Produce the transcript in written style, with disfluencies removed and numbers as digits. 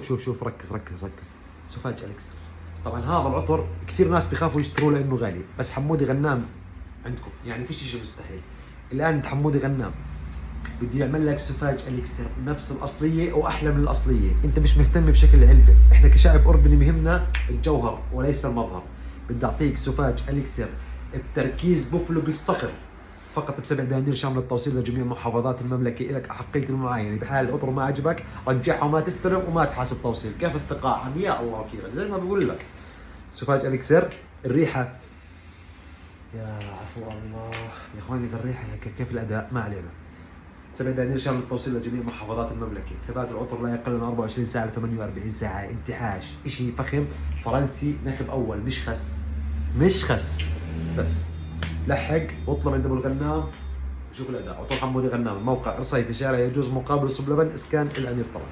شوف ركز. سوفاج اليكسر. طبعا هذا العطر كثير ناس بيخافوا يشتروه لانه غالي، بس حمودي غنام عندكم، يعني فيش شيء مستحيل. الان انت حمودي غنام بده يعمل لك سوفاج اليكسر نفس الاصليه واحلى من الاصليه. انت مش مهتم بشكل العلبه، احنا كشعب اردني مهمنا الجوهر وليس المظهر. بدي اعطيك سوفاج اليكسر بتركيز بفلق الصخر فقط ب7 دنانير شامل التوصيل لجميع محافظات المملكه. لك احقيه المعاينه، بحال العطر ما عجبك رجعها وما تستلم وما تحاسب توصيل. كيف الثقه عم يا الله وكيلك زي ما بقول لك. سوفاج اليكسر الريحه يا عفو الله يا اخواني، الريحه كيف الاداء ما علينا. 7 دنانير شامل التوصيل لجميع محافظات المملكه. ثبات العطر لا يقل عن 24 ساعه ل 48 ساعه. انتعاش شيء فخم فرنسي نخب اول، مش خس بس. لحق واطلب عند ابو الغنام وشوف الاداء. عطر حمودي غنام، الموقع رصيفي شارع يجوز مقابل صب لبن، اسكان الامير طبعا.